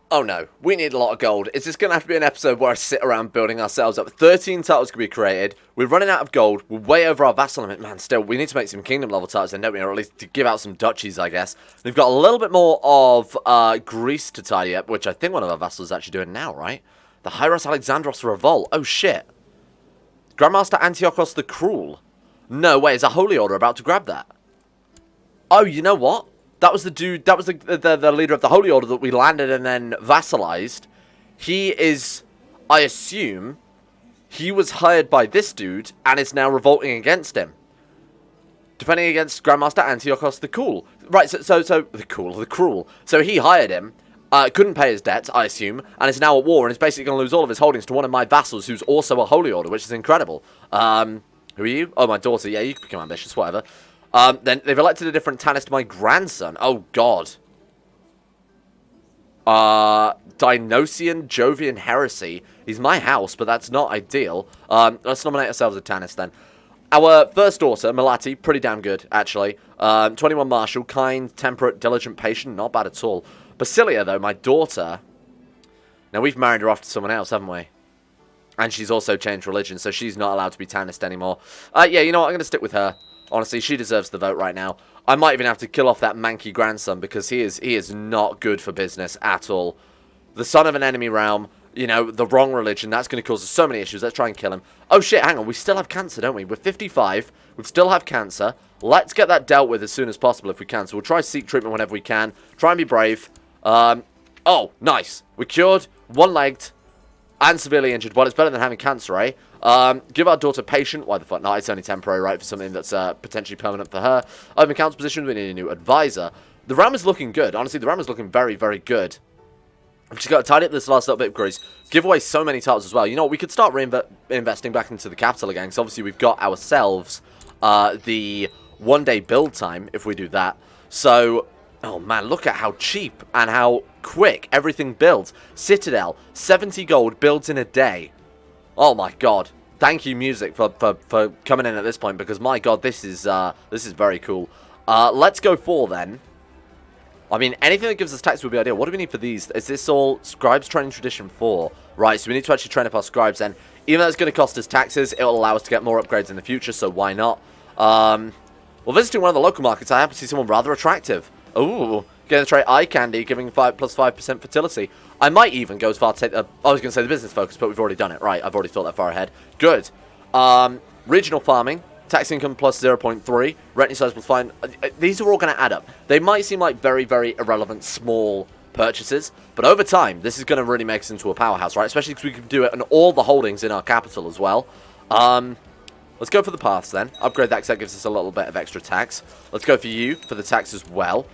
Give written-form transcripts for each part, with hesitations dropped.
Oh no, we need a lot of gold. Is this going to have to be an episode where I sit around building ourselves up? 13 titles can be created. We're running out of gold. We're way over our vassal limit. Man, still, we need to make some kingdom level titles then, don't we? Or at least to give out some duchies, I guess. We've got a little bit more of Greece to tidy up, which I think one of our vassals is actually doing now, right? The Hyros Alexandros Revolt. Oh, shit. Grandmaster Antiochos the Cruel. No way, is a Holy Order about to grab that? Oh, you know what? That was the dude, that was the leader of the Holy Order that we landed and then vassalized. He is, I assume, he was hired by this dude and is now revolting against him. Defending against Grandmaster Antiochos the Cool. Right, so the Cruel. So he hired him, couldn't pay his debts, I assume, and is now at war and is basically going to lose all of his holdings to one of my vassals who's also a Holy Order, which is incredible. Who are you? Oh, my daughter. Yeah, you can become ambitious, whatever. Then they've elected a different Tannis to my grandson. Oh, God. Dionysian Jovian Heresy. He's my house, but that's not ideal. Let's nominate ourselves a Tannis, then. Our first daughter, Melati, pretty damn good, actually. 21 martial, kind, temperate, diligent, patient. Not bad at all. Basilia, though, my daughter. Now, we've married her off to someone else, haven't we? And she's also changed religion, so she's not allowed to be Tannis anymore. Yeah, you know what? I'm going to stick with her. Honestly, she deserves the vote right now. I might even have to kill off that manky grandson because he is not good for business at all. The son of an enemy realm, you know, the wrong religion, that's going to cause us so many issues. Let's try and kill him. Oh shit, hang on, we still have cancer, don't we? We're 55, we still have cancer. Let's get that dealt with as soon as possible if we can. So we'll try to seek treatment whenever we can. Try and be brave. Oh, nice. We're cured, one-legged, and severely injured. Well, it's better than having cancer, eh? Give our daughter patient. Why the fuck not? It's only temporary, right? For something that's potentially permanent for her. Open council position. We need a new advisor. The RAM is looking good. Honestly, the RAM is looking very, very good. We've just got to tidy up this last little bit of Greece. Give away so many titles as well. You know what? We could start investing back into the capital again. Because obviously we've got ourselves the one-day build time if we do that. So, oh man, look at how cheap and how quick everything builds. Citadel, 70 gold builds in a day. Oh my god. Thank you, music, for coming in at this point, because my god, this is very cool. Let's go for, then. I mean, anything that gives us tax would be ideal. What do we need for these? Is this all Scribes Training Tradition 4? Right, so we need to actually train up our scribes, then. Even though it's going to cost us taxes, it will allow us to get more upgrades in the future, so why not? Well, visiting one of the local markets, I happen to see someone rather attractive. Ooh. Getting the trait eye candy, giving plus 5% fertility. I might even go as far to take I was going to say the business focus, but we've already done it. Right, I've already thought that far ahead. Good. Regional farming, tax income plus 0.3, retinue size plus 5. These are all going to add up. They might seem like very, very irrelevant small purchases, but over time, this is going to really make us into a powerhouse, right? Especially because we can do it on all the holdings in our capital as well. Let's go for the paths then. Upgrade that because that gives us a little bit of extra tax. Let's go for you for the tax as well.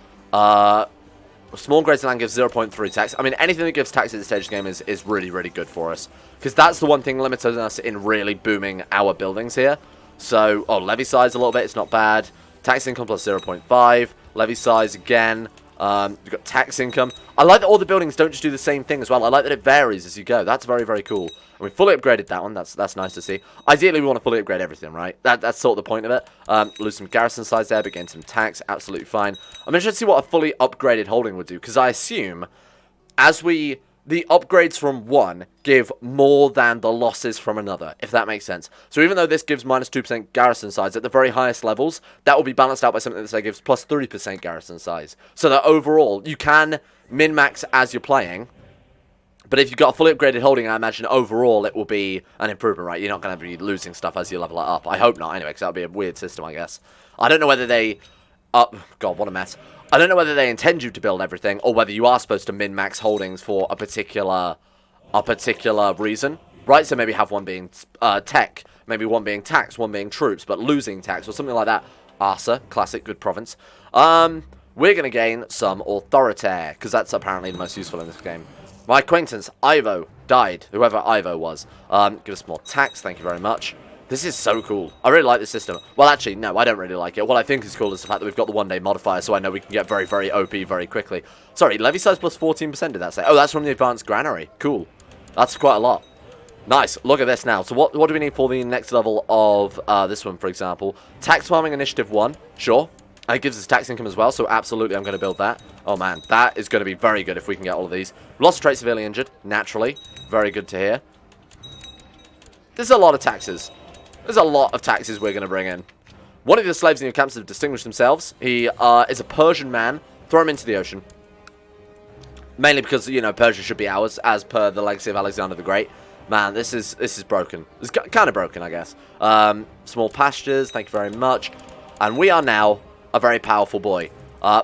Small greater land gives 0.3 tax. I mean, anything that gives tax at this stage of the game is really, really good for us. Because that's the one thing limiting us in really booming our buildings here. So, oh, levy size a little bit, it's not bad. Tax income plus 0.5. Levy size again. We've got tax income. I like that all the buildings don't just do the same thing as well. I like that it varies as you go. That's very, very cool. And we fully upgraded that one. That's nice to see. Ideally, we want to fully upgrade everything, right? That's sort of the point of it. Lose some garrison size there, but gain some tax. Absolutely fine. I'm interested to see what a fully upgraded holding would do, because I assume as the upgrades from one give more than the losses from another, if that makes sense. So even though this gives minus 2% garrison size at the very highest levels, that will be balanced out by something that say gives plus 3% garrison size. So that overall, you can min-max as you're playing. But if you've got a fully upgraded holding, I imagine overall it will be an improvement, right? You're not going to be losing stuff as you level it up. I hope not, anyway, because that would be a weird system, I guess. I don't know whether they... Oh, God, what a mess. I don't know whether they intend you to build everything, or whether you are supposed to min-max holdings for a particular reason, right? So maybe have one being tech, maybe one being tax, one being troops, but losing tax, or something like that. Arsa, classic, good province. We're going to gain some authority, because that's apparently the most useful in this game. My acquaintance, Ivo, died, whoever Ivo was. Give us more tax, thank you very much. This is so cool. I really like this system. Well, actually, no, I don't really like it. What I think is cool is the fact that we've got the one-day modifier, so I know we can get very, very OP very quickly. Sorry, levy size plus 14%, did that say? Oh, that's from the advanced granary. Cool. That's quite a lot. Nice. Look at this now. So what do we need for the next level of this one, for example? Tax farming initiative 1. Sure. And it gives us tax income as well, so absolutely I'm going to build that. Oh man, that is going to be very good if we can get all of these. Lost trait, severely injured, naturally. Very good to hear. There's a lot of taxes. There's a lot of taxes we're going to bring in. One of the slaves in your camps have distinguished themselves. He is a Persian man. Throw him into the ocean. Mainly because, you know, Persia should be ours, as per the legacy of Alexander the Great. Man, this is broken. It's kind of broken, I guess. Small pastures, thank you very much. And we are now a very powerful boy.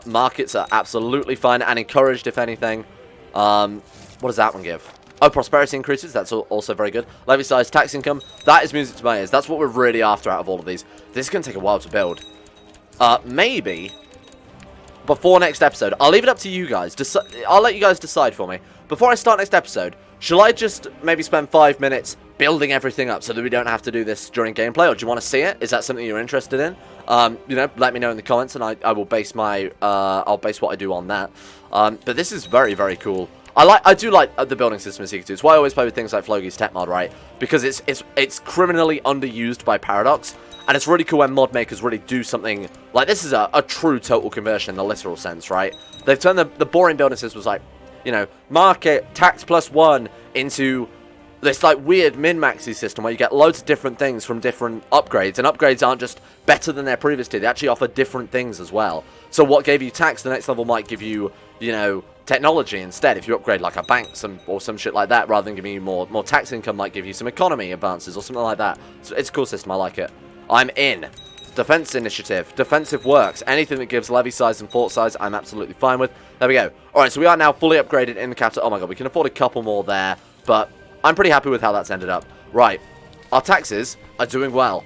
Markets are absolutely fine and encouraged, if anything. What does that one give? Oh, prosperity increases. That's also very good. Levy size, tax income. That is music to my ears. That's what we're really after out of all of these. This is going to take a while to build. Maybe before next episode, I'll leave it up to you guys. I'll let you guys decide for me. Before I start next episode, shall I just maybe spend 5 minutes building everything up so that we don't have to do this during gameplay? Or do you want to see it? Is that something you're interested in? You know, let me know in the comments, and I will base my I'll base what I do on that. But this is very, very cool. I do like the building system in CK2. It's why I always play with things like Flogi's Tech Mod, right? Because it's criminally underused by Paradox, and it's really cool when mod makers really do something like this. Is a true total conversion in the literal sense, right? They've turned the boring building system was like, you know, market tax +1 into this like weird min-maxy system where you get loads of different things from different upgrades, and upgrades aren't just better than their previous two, they actually offer different things as well. So what gave you tax, the next level might give you, you know, technology instead. If you upgrade like a bank or some shit like that, rather than giving you more tax income, might give you some economy advances or something like that. So it's a cool system, I like it. I'm in. Defense initiative, defensive works, anything that gives levy size and fort size, I'm absolutely fine with. There we go. Alright, so we are now fully upgraded in the capital. Oh my god, we can afford a couple more there, but I'm pretty happy with how that's ended up. Right, our taxes are doing well.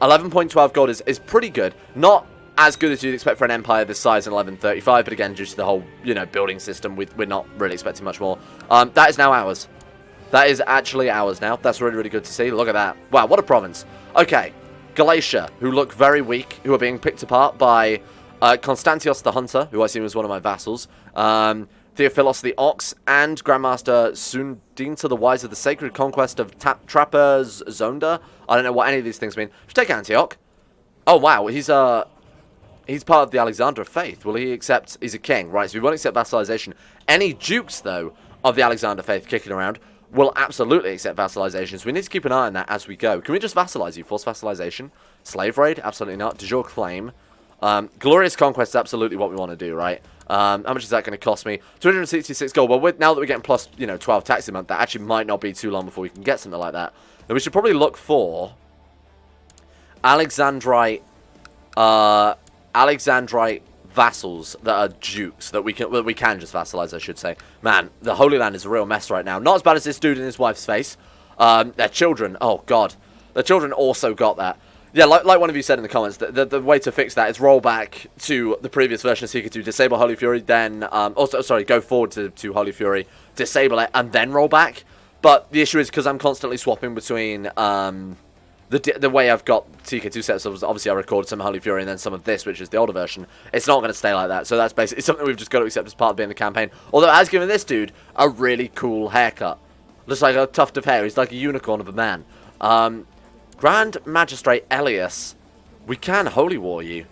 11.12 gold is pretty good. Not as good as you'd expect for an empire this size in 1135, but again, due to the whole, you know, building system, we're not really expecting much more. That is now ours. That is actually ours now. That's really, really good to see. Look at that. Wow, what a province. Okay, Galatia, who look very weak, who are being picked apart by Constantios the Hunter, who I assume is one of my vassals, Theophilos the Ox, and Grandmaster Sundinta the Wise of the Sacred Conquest of Trappers Zonda. I don't know what any of these things mean. Should take Antioch. Oh, wow, he's part of the Alexander faith. Will he accept? He's a king, right? So we won't accept vassalization. Any dukes, though, of the Alexander faith kicking around will absolutely accept vassalization. So we need to keep an eye on that as we go. Can we just vassalize you? Force vassalization? Slave raid? Absolutely not. De jure claim. Glorious conquest is absolutely what we want to do, right? How much is that going to cost me? 266 gold. Well, now that we're getting plus, you know, 12 tax a month, that actually might not be too long before we can get something like that. Then we should probably look for Alexandrite vassals that are dukes that we can just vassalize, I should say. Man, the Holy Land is a real mess right now. Not as bad as this dude and his wife's face. Their children, oh god, their children also got that. Yeah, like one of you said in the comments, the way to fix that is roll back to the previous version of CK2, disable Holy Fury, then go forward to Holy Fury, disable it, and then roll back. But the issue is because I'm constantly swapping between the way I've got CK2 set, so obviously I recorded some Holy Fury and then some of this, which is the older version. It's not going to stay like that, so that's basically something we've just got to accept as part of being the campaign. Although it has given this dude a really cool haircut. Looks like a tuft of hair. He's like a unicorn of a man. Grand Magistrate Elias, we can holy war you.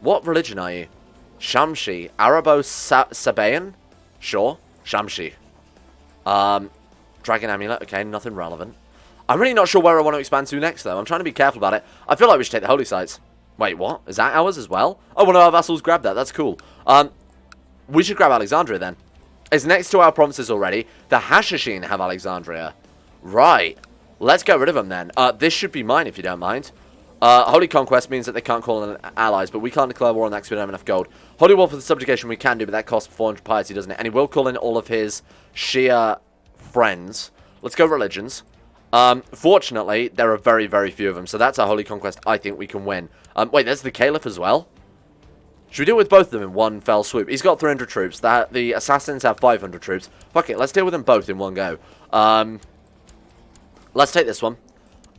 What religion are you? Shamshi. Arabo-Sabaean? Sure. Shamshi. Dragon Amulet. Okay, nothing relevant. I'm really not sure where I want to expand to next, though. I'm trying to be careful about it. I feel like we should take the holy sites. Wait, what? Is that ours as well? Oh, one of our vassals grabbed that. That's cool. We should grab Alexandria, then. It's next to our provinces already. The Hashashin have Alexandria. Right. Let's get rid of them, then. This should be mine, if you don't mind. Holy Conquest means that they can't call in allies, but we can't declare war on that because we don't have enough gold. Holy War for the subjugation we can do, but that costs 400 piety, doesn't it? And he will call in all of his Shia friends. Let's go religions. Fortunately, there are very, very few of them, so that's a Holy Conquest I think we can win. Wait, there's the Caliph as well? Should we deal with both of them in one fell swoop? He's got 300 troops. The Assassins have 500 troops. Fuck it, let's deal with them both in one go. Let's take this one.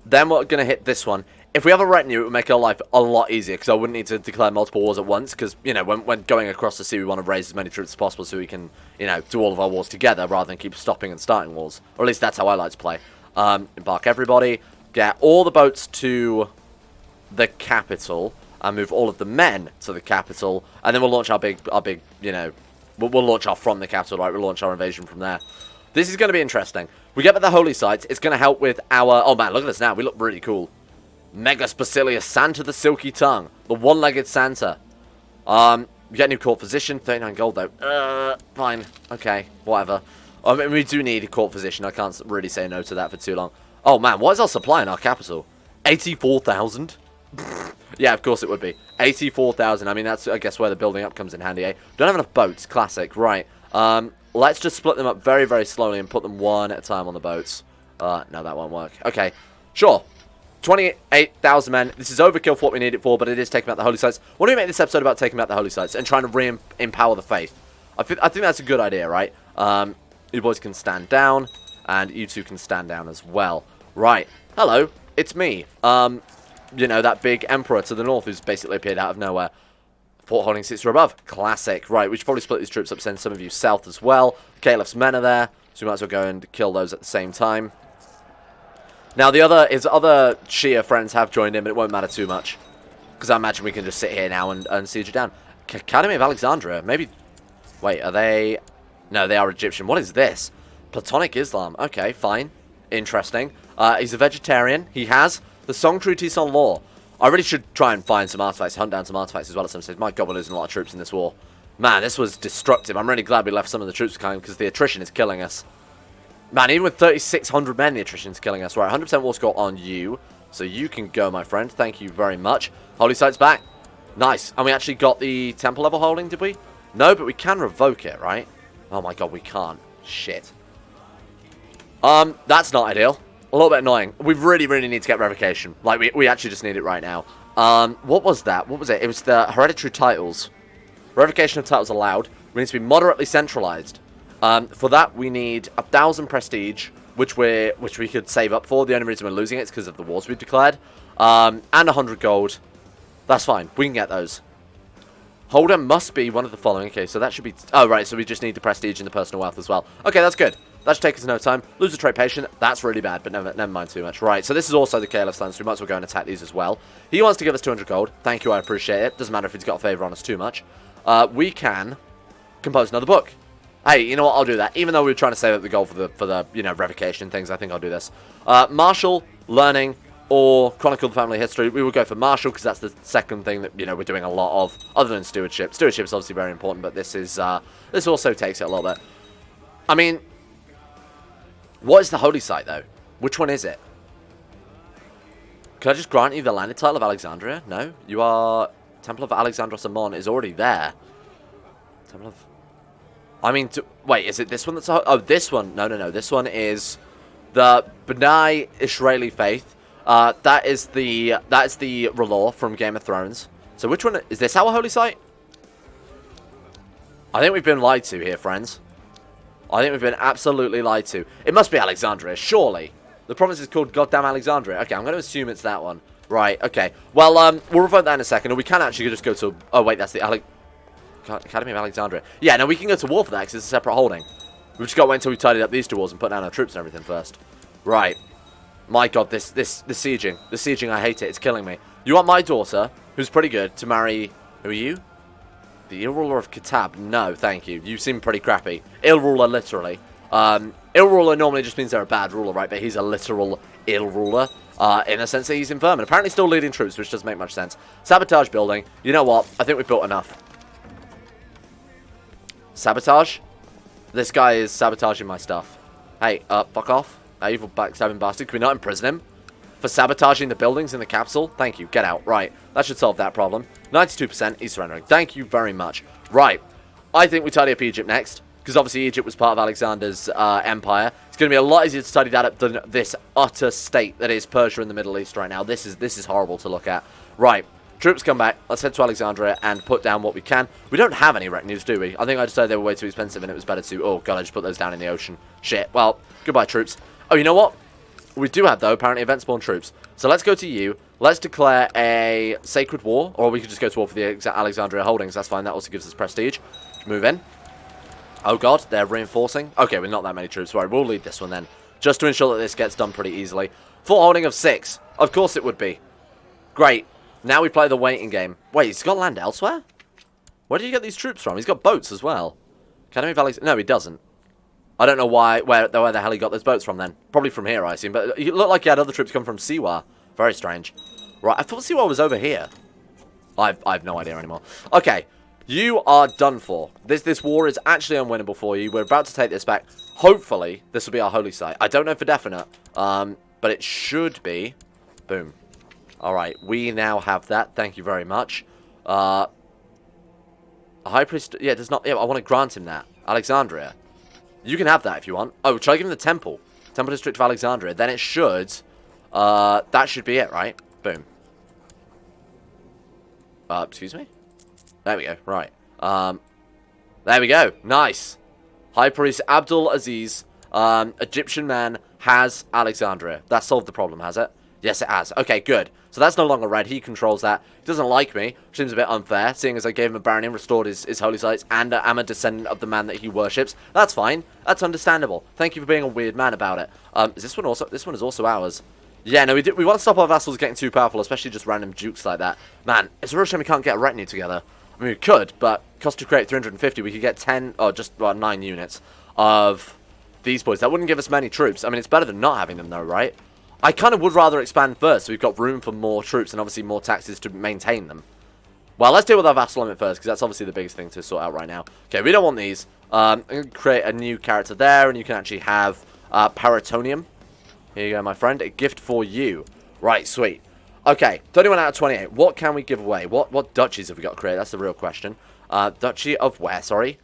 Then we're going to hit this one. If we have a retinue, it would make our life a lot easier, because I wouldn't need to declare multiple wars at once, because, you know, when going across the sea, we want to raise as many troops as possible so we can, you know, do all of our wars together, rather than keep stopping and starting wars. Or at least that's how I like to play. Embark everybody, get all the boats to the capital. and move all of the men to the capital, and then we'll launch our big, you know, we'll launch off from the capital, right? We'll launch our invasion from there. This is going to be interesting. We get the holy sites. It's going to help with our... Oh, man, look at us now. We look really cool. Mega Spacilius, Santa the Silky Tongue. The one-legged Santa. We get a new court physician. 39 gold, though. Fine. Okay, whatever. I mean, we do need a court physician. I can't really say no to that for too long. Oh, man, what is our supply in our capital? 84,000? Yeah, of course it would be. 84,000. I mean, that's, I guess, where the building up comes in handy, eh? Don't have enough boats. Classic. Right. Let's just split them up very, very slowly and put them one at a time on the boats. No, that won't work. Okay. Sure. 28,000 men. This is overkill for what we need it for, but it is taking out the holy sites. What do we make this episode about taking out the holy sites and trying to re-empower the faith? I think that's a good idea, right? You boys can stand down, and you two can stand down as well. Right. Hello. It's me. You know, that big emperor to the north who's basically appeared out of nowhere. Fort holding 6 or above. Classic. Right, we should probably split these troops up, send some of you south as well. Caliph's men are there, so we might as well go and kill those at the same time. Now, his other Shia friends have joined in, but it won't matter too much. Because I imagine we can just sit here now and siege it down. Academy of Alexandria. Maybe... Wait, are they... No, they are Egyptian. What is this? Platonic Islam. Okay, fine. Interesting. He's a vegetarian. He has the Song Treatise on Law. I really should try and find some artifacts, hunt down some artifacts as well at some stage. My God, we're losing a lot of troops in this war. Man, this was destructive. I'm really glad we left some of the troops behind because the attrition is killing us. Man, even with 3,600 men, the attrition is killing us. Right, 100% war score on you. So you can go, my friend. Thank you very much. Holy Site's back. Nice. And we actually got the temple level holding, did we? No, but we can revoke it, right? Oh my God, we can't. Shit. That's not ideal. A little bit annoying. We really, really need to get revocation. Like, we actually just need it right now. What was that? What was it? It was the hereditary titles. Revocation of titles allowed. We need to be moderately centralized. For that, we need 1,000 prestige, which we could save up for. The only reason we're losing it is because of the wars we've declared. And 100 gold. That's fine. We can get those. Holder must be one of the following. Okay, so that should be... Oh, right, so we just need the prestige and the personal wealth as well. Okay, that's good. That should take us no time. Lose a trade patient. That's really bad, but never mind too much. Right, so this is also the Caliph land, so we might as well go and attack these as well. He wants to give us 200 gold. Thank you, I appreciate it. Doesn't matter if he's got a favor on us too much. We can compose another book. Hey, you know what? I'll do that. Even though we were trying to save up the gold for the you know, revocation things, I think I'll do this. Martial, learning, or chronicle the family history. We will go for martial because that's the second thing that, you know, we're doing a lot of, other than stewardship. Stewardship is obviously very important, but this is this also takes it a little bit. I mean, what is the holy site though? Which one is it? Can I just grant you the landed title of Alexandria? No, you are Temple of Alexandros Amon is already there. Temple of... I mean, wait, is it this one that's... Oh, this one. No. This one is the B'nai Israeli faith. That is the R'hllor from Game of Thrones. So which one... Is this our holy site? I think we've been lied to here, friends. I think we've been absolutely lied to. It must be Alexandria, surely. The province is called Goddamn Alexandria. Okay, I'm going to assume it's that one. Right, okay. Well, we'll revoke that in a second. Or we can actually just go to... Oh, wait, that's the Academy of Alexandria. Yeah, no, we can go to war for that because it's a separate holding. We've just got to wait until we tidied up these two wars and put down our troops and everything first. Right. My God, this sieging. The sieging, I hate it. It's killing me. You want my daughter, who's pretty good, to marry... Who are you? The ill ruler of Kitab? No, thank you. You seem pretty crappy. Ill ruler, literally. Ill ruler normally just means they're a bad ruler, right? But he's a literal ill ruler. In a sense that he's infirm. And apparently still leading troops, which doesn't make much sense. Sabotage building. You know what? I think we've built enough. Sabotage? This guy is sabotaging my stuff. Hey, fuck off. Evil backstabbing bastard. Can we not imprison him? For sabotaging the buildings in the capsule? Thank you. Get out. Right. That should solve that problem. 92%. He's surrendering. Thank you very much. Right. I think we tidy up Egypt next. Because obviously Egypt was part of Alexander's empire. It's going to be a lot easier to tidy that up than this utter state that is Persia in the Middle East right now. This is horrible to look at. Right. Troops come back. Let's head to Alexandria and put down what we can. We don't have any retinues, do we? I think I decided they were way too expensive and it was better to... Oh, God, I just put those down in the ocean. Shit. Well, goodbye, troops. Oh, you know what? We do have, though, apparently event-spawn troops. So let's go to you. Let's declare a sacred war. Or we could just go to war for the Alexandria holdings. That's fine. That also gives us prestige. Move in. Oh, God. They're reinforcing. Okay, we're not that many troops. Right, we'll lead this one then. Just to ensure that this gets done pretty easily. Fort holding of 6. Of course it would be. Great. Now we play the waiting game. Wait, he's got land elsewhere? Where did you get these troops from? He's got boats as well. Academy of Alexandria. No, he doesn't. I don't know where the hell he got those boats from then. Probably from here, I assume. But it looked like he had other troops come from Siwa. Very strange. Right, I thought Siwa was over here. I have no idea anymore. Okay, you are done for. This war is actually unwinnable for you. We're about to take this back. Hopefully, this will be our holy site. I don't know for definite, but it should be. Boom. Alright, we now have that. Thank you very much. A high priest... Yeah, does not... Yeah, I want to grant him that. Alexandria. You can have that if you want. Oh, should I give him the temple? Temple District of Alexandria. Then it should... that should be it, right? Boom. Excuse me? There we go. Right. There we go. Nice. High Priest Abdul Aziz, Egyptian man, has Alexandria. That solved the problem, has it? Yes, it has. Okay, good. So that's no longer red. He controls that. He doesn't like me, which seems a bit unfair, seeing as I gave him a barony and restored his holy sites, and I'm a descendant of the man that he worships. That's fine. That's understandable. Thank you for being a weird man about it. Is this one also? This one is also ours. Yeah, no, we want to stop our vassals getting too powerful, especially just random dukes like that. Man, it's a real shame we can't get a retinue together. I mean, we could, but cost to create 350, we could get 10, or just about 9 units of these boys. That wouldn't give us many troops. I mean, it's better than not having them, though, right? I kind of would rather expand first, so we've got room for more troops and obviously more taxes to maintain them. Well, let's deal with our vassal limit first, because that's obviously the biggest thing to sort out right now. Okay, we don't want these. I'm going to create a new character there, and you can actually have Paratonium. Here you go, my friend. A gift for you. Right, sweet. Okay, 31 out of 28. What can we give away? What duchies have we got to create? That's the real question. Duchy of where, sorry?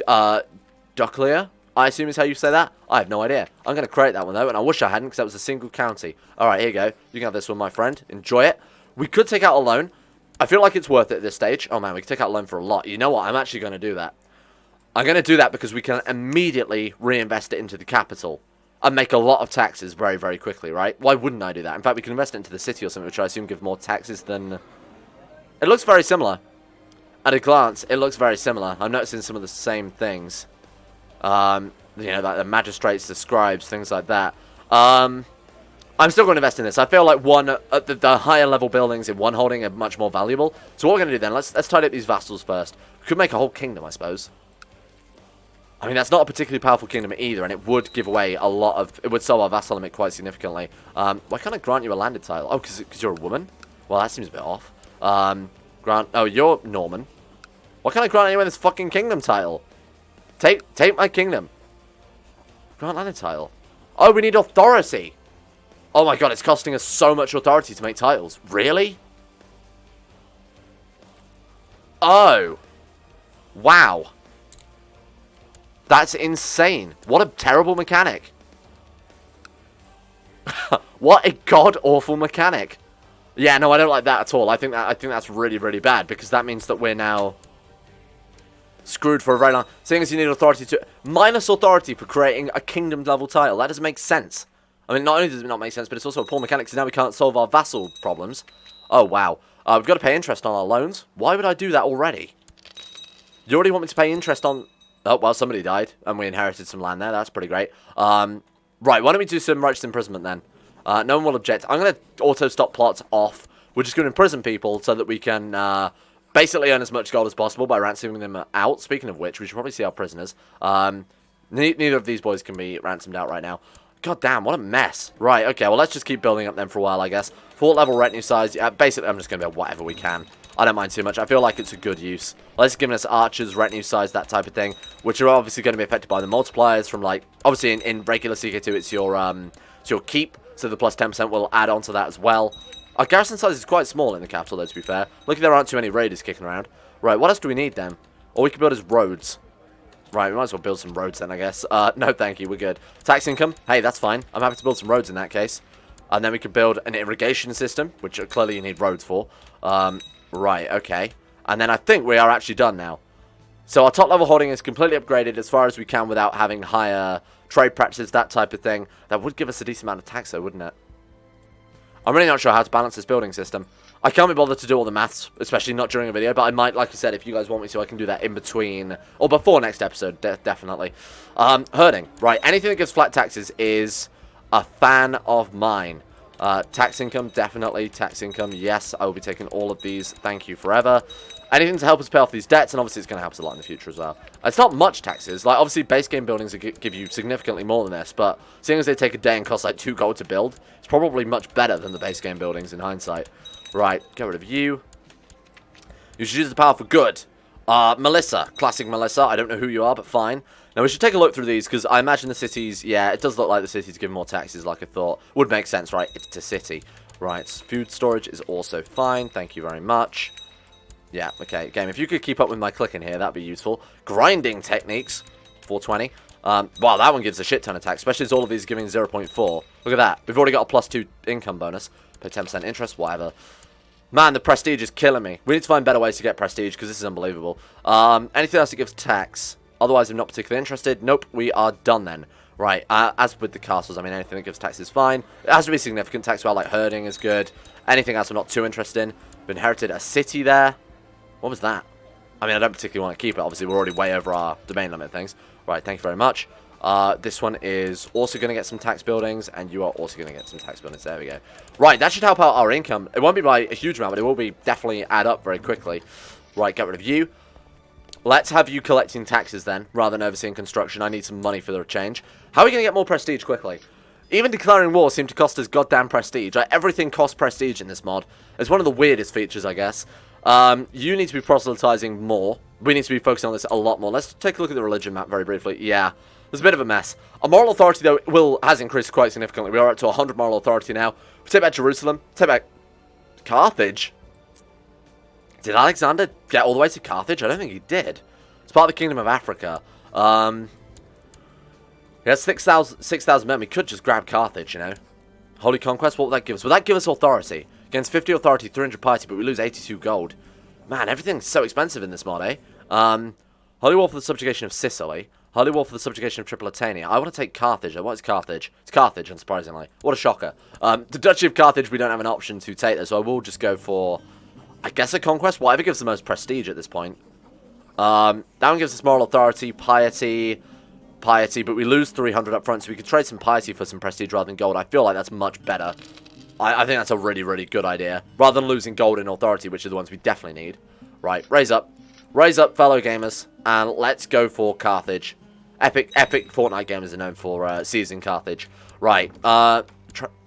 Ducklear, I assume is how you say that? I have no idea. I'm going to create that one, though, and I wish I hadn't, because that was a single county. Alright, here you go. You can have this one, my friend. Enjoy it. We could take out a loan. I feel like it's worth it at this stage. Oh, man, we can take out a loan for a lot. You know what? I'm actually going to do that. I'm going to do that because we can immediately reinvest it into the capital. And make a lot of taxes very, very quickly, right? Why wouldn't I do that? In fact, we can invest it into the city or something, which I assume give more taxes than... It looks very similar. At a glance, it looks very similar. I'm noticing some of the same things. You know, like the magistrates, the scribes, things like that. I'm still going to invest in this. I feel like the higher level buildings in one holding are much more valuable. So what we're going to do then, let's tidy up these vassals first. We could make a whole kingdom, I suppose. I mean, that's not a particularly powerful kingdom either, and it would give away a lot of... It would sell our vassal limit quite significantly. Why can't I grant you a landed title? Oh, because you're a woman? Well, that seems a bit off. Oh, you're Norman. Why can't I grant anyone this fucking kingdom title? Take my kingdom. Grant landed title. Oh, we need authority. Oh my god, it's costing us so much authority to make titles. Really? Oh. Wow. That's insane. What a terrible mechanic. What a god-awful mechanic. Yeah, no, I don't like that at all. I think that's really, really bad, because that means that we're now screwed for a very long... Seeing as you need authority to... Minus authority for creating a kingdom-level title. That doesn't make sense. I mean, not only does it not make sense, but it's also a poor mechanic, so now we can't solve our vassal problems. Oh, wow. We've got to pay interest on our loans. Why would I do that already? You already want me to pay interest on... Oh, well, somebody died, and we inherited some land there. That's pretty great. Right, why don't we do some righteous imprisonment then? No one will object. I'm going to auto-stop plots off. We're just going to imprison people so that we can basically earn as much gold as possible by ransoming them out. Speaking of which, we should probably see our prisoners. Neither of these boys can be ransomed out right now. God damn, what a mess. Right, okay, well, let's just keep building up them for a while, I guess. Fort level retinue size. Basically, I'm just going to build whatever we can. I don't mind too much. I feel like it's a good use. Let's give us archers, retinue size, that type of thing, which are obviously going to be affected by the multipliers from, like, obviously in regular CK2, it's your keep, so the plus 10% will add on to that as well. Our garrison size is quite small in the capital, though, to be fair. Lucky there aren't too many raiders kicking around. Right, what else do we need, then? All we can build is roads. Right, we might as well build some roads, then, I guess. No, thank you, we're good. Tax income? Hey, that's fine. I'm happy to build some roads in that case. And then we could build an irrigation system, which clearly you need roads for. Right, okay. And then I think we are actually done now. So our top level holding is completely upgraded as far as we can without having higher trade practices, that type of thing. That would give us a decent amount of tax though, wouldn't it? I'm really not sure how to balance this building system. I can't be bothered to do all the maths, especially not during a video, but I might, like I said, if you guys want me to, I can do that in between, or before next episode, definitely. Herding, right, anything that gives flat taxes is a fan of mine. Tax income, definitely. Tax income, yes. I will be taking all of these. Thank you forever. Anything to help us pay off these debts, and obviously it's going to help us a lot in the future as well. It's not much taxes. Like, obviously, base game buildings give you significantly more than this, but seeing as they take a day and cost like 2 gold to build, it's probably much better than the base game buildings in hindsight. Right, get rid of you. You should use the power for good. Melissa. Classic Melissa. I don't know who you are, but fine. Now, we should take a look through these, because I imagine the cities, yeah, it does look like the cities give more taxes, like I thought. Would make sense, right? It's a city. Right, food storage is also fine. Thank you very much. Yeah, okay, game. If you could keep up with my clicking here, that'd be useful. Grinding techniques, 420. Wow, that one gives a shit ton of tax, especially as all of these are giving 0.4. Look at that. We've already got a +2 income bonus. Pay 10% interest, whatever. Man, the prestige is killing me. We need to find better ways to get prestige, because this is unbelievable. Anything else that gives tax? Otherwise, I'm not particularly interested. Nope, we are done then. Right, as with the castles, I mean, anything that gives tax is fine. It has to be significant tax, well, like herding is good. Anything else I'm not too interested in. We've inherited a city there. What was that? I mean, I don't particularly want to keep it. Obviously, we're already way over our domain limit things. Right, thank you very much. This one is also going to get some tax buildings, and you are also going to get some tax buildings. There we go. Right, that should help out our income. It won't be by a huge amount, but it will be definitely add up very quickly. Right, get rid of you. Let's have you collecting taxes then, rather than overseeing construction. I need some money for the change. How are we going to get more prestige quickly? Even declaring war seemed to cost us goddamn prestige. Like, everything costs prestige in this mod. It's one of the weirdest features, I guess. You need to be proselytizing more. We need to be focusing on this a lot more. Let's take a look at the religion map very briefly. Yeah, there's a bit of a mess. Our moral authority, though, has increased quite significantly. We are up to 100 moral authority now. We take back Jerusalem. Take back Carthage. Did Alexander get all the way to Carthage? I don't think he did. It's part of the Kingdom of Africa. He has 6,000 men. We could just grab Carthage, you know. Holy Conquest, what would that give us? Would that give us authority? Against 50 authority, 300 piety, but we lose 82 gold. Man, everything's so expensive in this mod, eh? Holy War for the subjugation of Sicily. Holy War for the subjugation of Tripolitania. I want to take Carthage. What is Carthage? It's Carthage, unsurprisingly. What a shocker. The Duchy of Carthage, we don't have an option to take this, so I will just go for, I guess, a conquest. Whatever gives the most prestige at this point. That one gives us moral authority, piety, but we lose 300 up front, so we could trade some piety for some prestige rather than gold. I feel like that's much better. I think that's a really, really good idea. Rather than losing gold and authority, which are the ones we definitely need. Right, raise up. Raise up, fellow gamers, and let's go for Carthage. Epic Fortnite gamers are known for seizing Carthage. Right,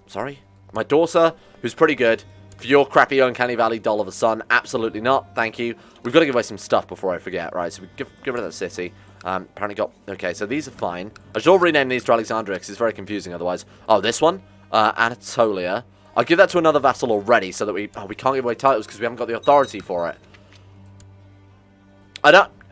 sorry? My daughter, who's pretty good. For your crappy Uncanny Valley doll of a son, absolutely not. Thank you. We've got to give away some stuff before I forget. Right, so we give rid of that city. Apparently got... Okay, so these are fine. I should all rename these to Alexandria because it's very confusing otherwise. Oh, this one? Anatolia. I'll give that to another vassal already so that we can't give away titles because we haven't got the authority for it.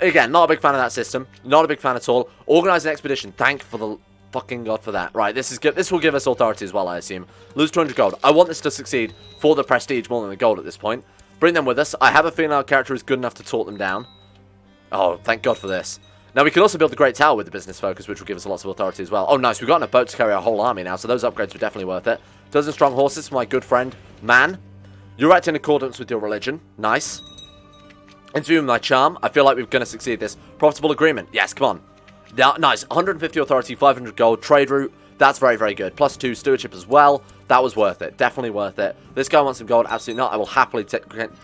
Again, not a big fan of that system. Not a big fan at all. Organize an expedition. Thank for the fucking god for that. Right, this will give us authority as well, I assume. Lose 200 gold. I want this to succeed for the prestige more than the gold at this point. Bring them with us. I have a feeling our character is good enough to talk them down. Oh, thank god for this. Now, we can also build the Great Tower with the business focus, which will give us lots of authority as well. Oh, nice. We've got a boat to carry our whole army now, so those upgrades were definitely worth it. Dozen strong horses for my good friend, Man. You're acting in accordance with your religion. Nice. Interview with my charm. I feel like we're going to succeed this. Profitable agreement. Yes, come on. Now, nice. 150 authority, 500 gold. Trade route. That's very, very good. +2 stewardship as well. That was worth it. Definitely worth it. This guy wants some gold. Absolutely not. I will happily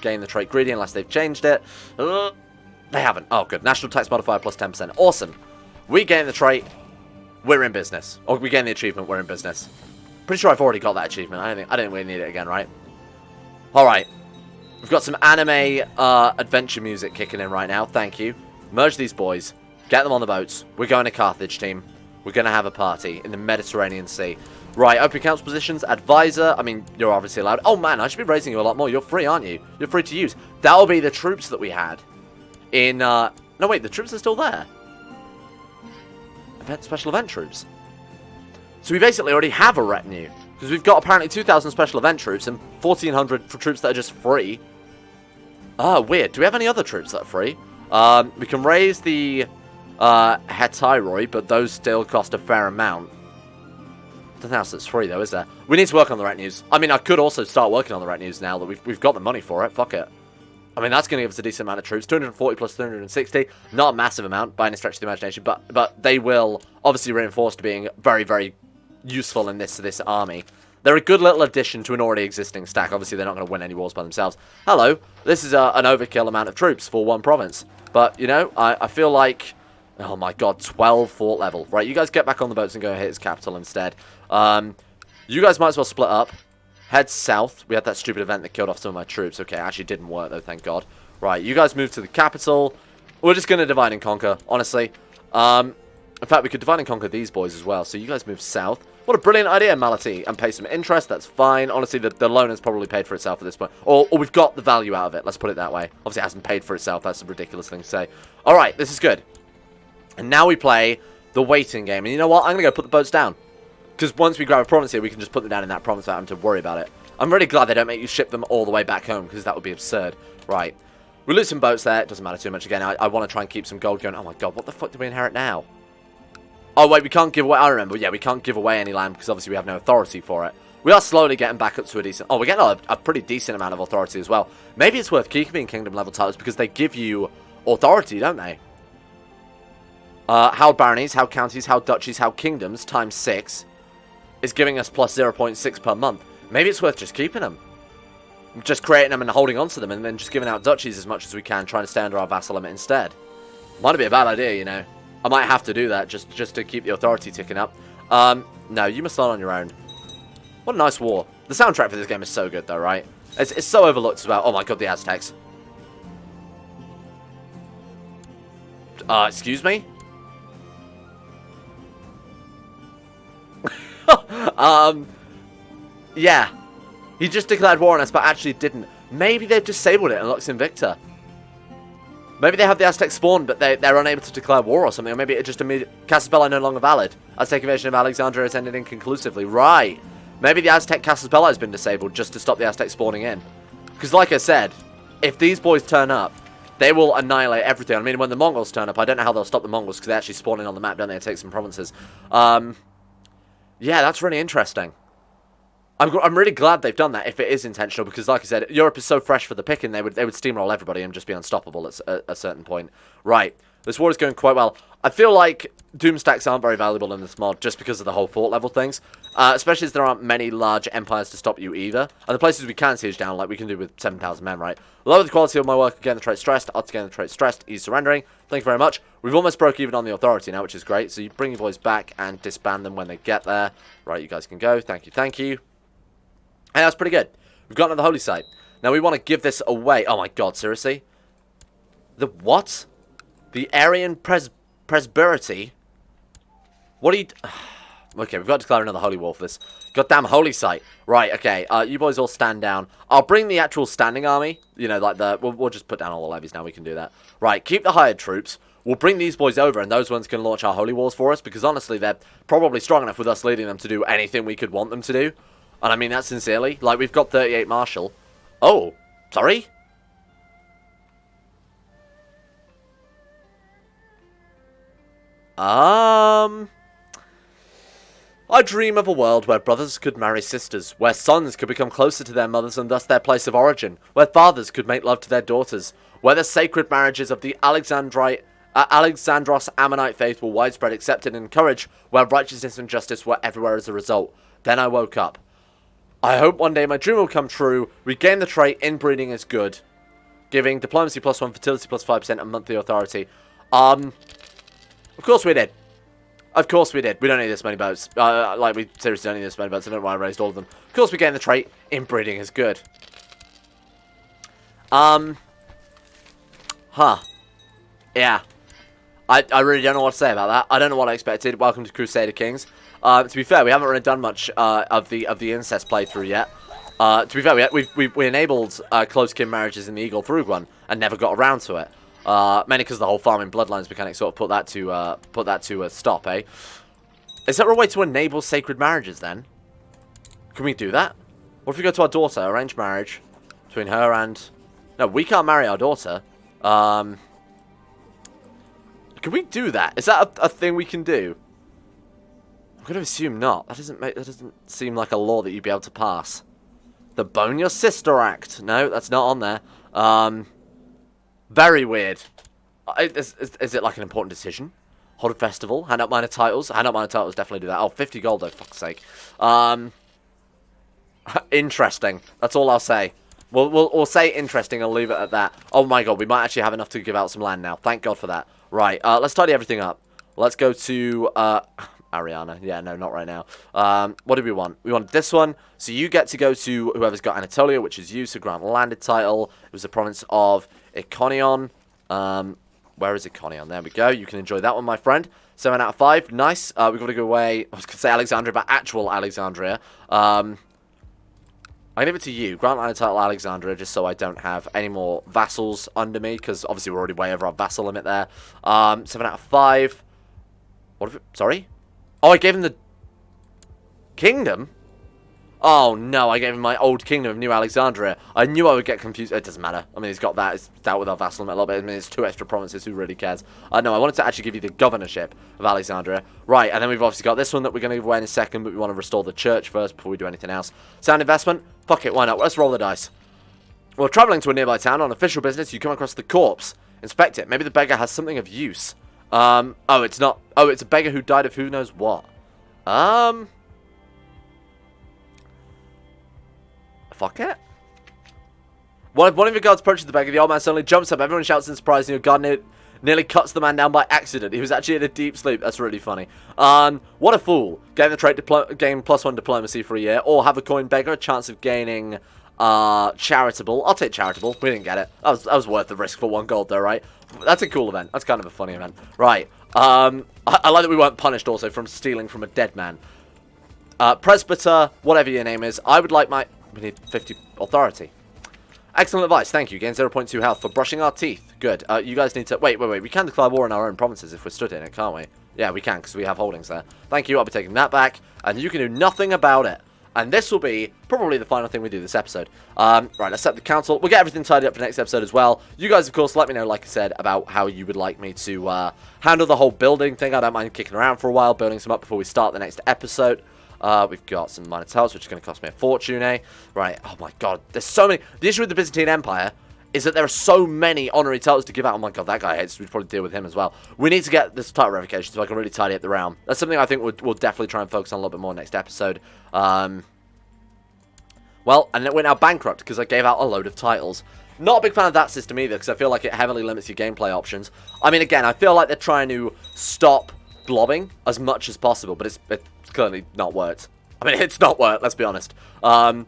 gain the trait greedy unless they've changed it. They haven't. Oh, good. National tax modifier +10%. Awesome. We gain the trait. We're in business. Or we gain the achievement. We're in business. Pretty sure I've already got that achievement. I don't really need it again, right? Alright. We've got some anime adventure music kicking in right now. Thank you. Merge these boys. Get them on the boats. We're going to Carthage, team. We're going to have a party in the Mediterranean Sea. Right, open council positions. Advisor. I mean, you're obviously allowed. Oh, man, I should be raising you a lot more. You're free, aren't you? You're free to use. That'll be the troops that we had. In, no, wait, the troops are still there. Special event troops. So we basically already have a retinue. Because we've got apparently 2,000 special event troops and 1,400 for troops that are just free. Ah, weird. Do we have any other troops that are free? We can raise the Hetyroi, but those still cost a fair amount. Nothing else that's free, though, is there? We need to work on the retinues. I mean, I could also start working on the retinues now that we've got the money for it. Fuck it. I mean, that's going to give us a decent amount of troops. 240 plus 360. Not a massive amount by any stretch of the imagination, but they will obviously reinforce to being very, very useful in this army. They're a good little addition to an already existing stack. Obviously, they're not going to win any wars by themselves. Hello, this is an overkill amount of troops for one province. But, you know, I feel like... Oh my god, 12 fort level. Right, you guys get back on the boats and go hit his capital instead. You guys might as well split up. Head south. We had that stupid event that killed off some of my troops. Okay, it actually didn't work though, thank god. Right, you guys move to the capital. We're just going to divide and conquer, honestly. In fact, we could divide and conquer these boys as well. So you guys move south. What a brilliant idea, Malati. And pay some interest, that's fine. Honestly, the loan has probably paid for itself at this point. Or we've got the value out of it, let's put it that way. Obviously, it hasn't paid for itself. That's a ridiculous thing to say. Alright, this is good. And now we play the waiting game. And you know what? I'm going to go put the boats down. Because once we grab a province here, we can just put them down in that province without having to worry about it. I'm really glad they don't make you ship them all the way back home, because that would be absurd. Right. We lose some boats there. It doesn't matter too much. Again, I want to try and keep some gold going. Oh my god, what the fuck do we inherit now? Oh wait, we can't give away... I remember. Yeah, we can't give away any land because obviously we have no authority for it. We are slowly getting back up to a decent... Oh, we're getting a pretty decent amount of authority as well. Maybe it's worth keeping kingdom level titles because they give you authority, don't they? How baronies, how counties, how duchies, how kingdoms times 6 is giving us plus 0.6 per month. Maybe it's worth just keeping them. Just creating them and holding on to them and then just giving out duchies as much as we can, trying to stay under our vassal limit instead. Might be a bad idea, you know. I might have to do that just to keep the authority ticking up. No, you must start on your own. What a nice war. The soundtrack for this game is so good though, right? It's so overlooked as well. Oh my god, the Aztecs. Excuse me? Yeah. He just declared war on us, but actually didn't. Maybe they've disabled it in Lux Invicta. Maybe they have the Aztec spawn, but they're unable to declare war or something. Or maybe it just immediately... Casus Belli no longer valid. Aztec invasion of Alexandria has ended inconclusively. Right. Maybe the Aztec Casus Belli has been disabled just to stop the Aztec spawning in. Because like I said, if these boys turn up, they will annihilate everything. I mean, when the Mongols turn up, I don't know how they'll stop the Mongols because they actually spawn in on the map, don't they, and take some provinces. Yeah, that's really interesting. I'm really glad they've done that if it is intentional because, like I said, Europe is so fresh for the picking, they would steamroll everybody and just be unstoppable at a certain point. Right, this war is going quite well. I feel like Doom stacks aren't very valuable in this mod just because of the whole fort level things, especially as there aren't many large empires to stop you either. And the places we can siege down, like we can do with 7,000 men, right? Lower the quality of my work, again the trait stressed, up again the trait stressed, ease surrendering. Thank you very much. We've almost broke even on the authority now, which is great. So you bring your boys back and disband them when they get there. Right, you guys can go. Thank you, thank you. And that's pretty good. We've got another holy site. Now we want to give this away. Oh my god, seriously? The what? The Aryan Presbytery? What are you... Okay, we've got to declare another holy war for this. Goddamn holy site. Right, okay. You boys all stand down. I'll bring the actual standing army. You know, like the... We'll just put down all the levies now. We can do that. Right, keep the hired troops. We'll bring these boys over, and those ones can launch our holy wars for us, because honestly, they're probably strong enough with us leading them to do anything we could want them to do. And I mean that sincerely. Like, we've got 38 Marshal. Oh, sorry? I dream of a world where brothers could marry sisters, where sons could become closer to their mothers and thus their place of origin, where fathers could make love to their daughters, where the sacred marriages of the Alexandros Ammonite faith were widespread, accepted and encouraged, where righteousness and justice were everywhere as a result. Then I woke up. I hope one day my dream will come true. We gain the trait inbreeding is good, giving diplomacy +1, fertility +5%, and monthly authority. Of course we did. Of course we did. We don't need this many boats. Like, we seriously don't need this many boats. I don't know why I raised all of them. Of course we gain the trait inbreeding is good. Huh. Yeah. I really don't know what to say about that. I don't know what I expected. Welcome to Crusader Kings. To be fair, we haven't really done much of the incest playthrough yet. To be fair, we enabled close kin marriages in the Eagle Thrug one and never got around to it. Mainly because the whole farming bloodlines mechanic sort of put that to a stop, eh? Is there a way to enable sacred marriages then? Can we do that? What if we go to our daughter, arrange marriage between her and... No, we can't marry our daughter. Can we do that? Is that a thing we can do? I'm going to assume not. That doesn't seem like a law that you'd be able to pass. The Bone Your Sister Act. No, that's not on there. Very weird. Is it like an important decision? Hold a festival? Hand out minor titles? Hand out minor titles, definitely do that. Oh, 50 gold though, fuck's sake. Interesting. That's all I'll say. We'll say interesting and leave it at that. Oh my god, we might actually have enough to give out some land now. Thank god for that. Right, let's tidy everything up. Let's go to, Ariana. Yeah, no, not right now. What do we want? We want this one. So you get to go to whoever's got Anatolia, which is you, so grant landed title. It was the province of Iconion. Where is Iconion? There we go. You can enjoy that one, my friend. 7 out of 5. Nice. We've got to go away. I was going to say Alexandria, but actual Alexandria. I leave it to you. Grant landed title Alexandria, just so I don't have any more vassals under me, because obviously we're already way over our vassal limit there. 7 out of 5. What if it, sorry? Oh, I gave him the kingdom? Oh, no, I gave him my old kingdom of New Alexandria. I knew I would get confused. It doesn't matter. I mean, he's got that. It's dealt with our vassal limit a little bit. I mean, it's 2 extra provinces. Who really cares? No, I wanted to actually give you the governorship of Alexandria. Right, and then we've obviously got this one that we're going to give away in a second, but we want to restore the church first before we do anything else. Sound investment? Fuck it, why not? Let's roll the dice. Well, traveling to a nearby town on official business, you come across the corpse. Inspect it. Maybe the beggar has something of use. Oh, it's not. Oh, it's a beggar who died of who knows what. Fuck it. One of your guards approaches the beggar. The old man suddenly jumps up. Everyone shouts in surprise, and your guard nearly cuts the man down by accident. He was actually in a deep sleep. That's really funny. What a fool. Gain the trait gain +1 diplomacy for a year, or have a coin beggar, a chance of gaining charitable. I'll take charitable. We didn't get it. That was worth the risk for 1 gold though, right? That's a cool event. That's kind of a funny event. Right. I like that we weren't punished also from stealing from a dead man. Presbyter, whatever your name is. I would like my... We need 50 authority. Excellent advice, thank you. Gain 0.2 health for brushing our teeth. Good. You guys need to... Wait. We can declare war in our own provinces if we're stood in it, can't we? Yeah, we can, because we have holdings there. Thank you, I'll be taking that back. And you can do nothing about it. And this will be probably the final thing we do this episode. Right, let's set the council. We'll get everything tidied up for next episode as well. You guys, of course, let me know, like I said, about how you would like me to handle the whole building thing. I don't mind kicking around for a while, building some up before we start the next episode. We've got some minor tiles, which is going to cost me a fortune, eh? Right, oh my god, there's so many. The issue with the Byzantine Empire is that there are so many honorary titles to give out. Oh my god, that guy hates. We'd probably deal with him as well. We need to get this title revocation so I can really tidy up the realm. That's something I think we'll definitely try and focus on a little bit more next episode. Well, and we're now bankrupt because I gave out a load of titles. Not a big fan of that system either, because I feel like it heavily limits your gameplay options. I mean, again, I feel like they're trying to stop blobbing as much as possible, but it's clearly not worked. I mean, it's not worked, let's be honest. I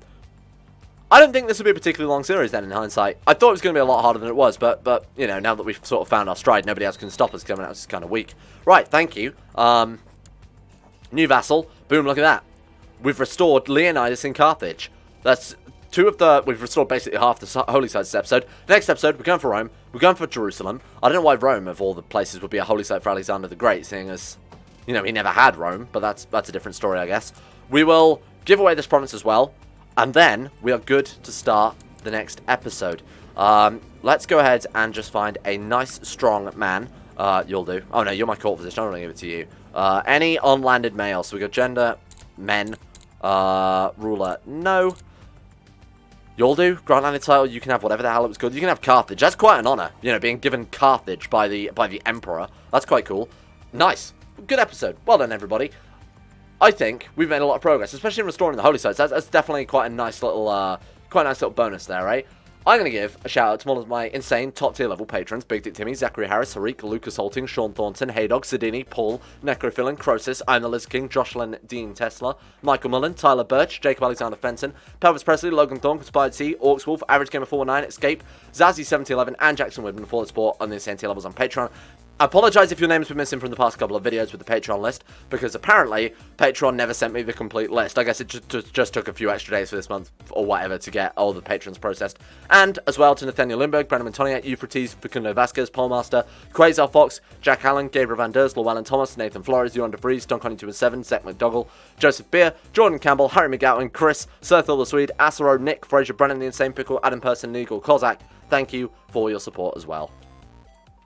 don't think this will be a particularly long series then, in hindsight. I thought it was going to be a lot harder than it was, but you know, now that we've sort of found our stride, nobody else can stop us coming out. It's kind of weak. Right, thank you. New vassal. Boom, look at that. We've restored Leonidas in Carthage. That's we've restored basically half the holy sites this episode. Next episode, we're going for Rome. We're going for Jerusalem. I don't know why Rome, of all the places, would be a holy site for Alexander the Great, seeing as, you know, he never had Rome, but that's a different story, I guess. We will give away this province as well, and then we are good to start the next episode. Let's go ahead and just find a nice, strong man. You'll do. Oh, no, you're my court physician. I'm going to give it to you. Any unlanded male. So we got gender, men, ruler, no. You'll do. Grant landed title, you can have whatever the hell it was called. You can have Carthage. That's quite an honor, you know, being given Carthage by the emperor. That's quite cool. Nice. Good episode. Well done, everybody. I think we've made a lot of progress, especially in restoring the holy sites. That's definitely quite a nice little bonus there, right? I'm going to give a shout out to one of my insane top tier level patrons: Big Dick Timmy, Zachary Harris, Harik, Lucas Holting, Sean Thornton, Haydog, Sidini, Paul, Necrophilin, Croesus, I'm the Liz King, Jocelyn Dean Tesla, Michael Mullen, Tyler Birch, Jacob Alexander Fenton, Pelvis Presley, Logan Thorne, Conspired Sea, Orcs Wolf, Average Gamer 419, Escape, Zazzy7011, and Jackson Woodman for the support on the insane tier levels on Patreon. I apologise if your name's been missing from the past couple of videos with the Patreon list, because apparently Patreon never sent me the complete list. I guess it just took a few extra days for this month, or whatever, to get all the patrons processed. And as well to Nathaniel Lindbergh, Brennan Antoniak, Euphrates, Facundo Vasquez, Paul Master, Quasar Fox, Jack Allen, Gabriel Van Der, Llewellyn Thomas, Nathan Flores, Johan DeVries, Don Connie 2 and 7, Zach McDougall, Joseph Beer, Jordan Campbell, Harry McGowan, Chris, Serthil the Swede, Acero, Nick, Fraser, Brennan the Insane Pickle, Adam Person, Nigel Kozak. Thank you for your support as well.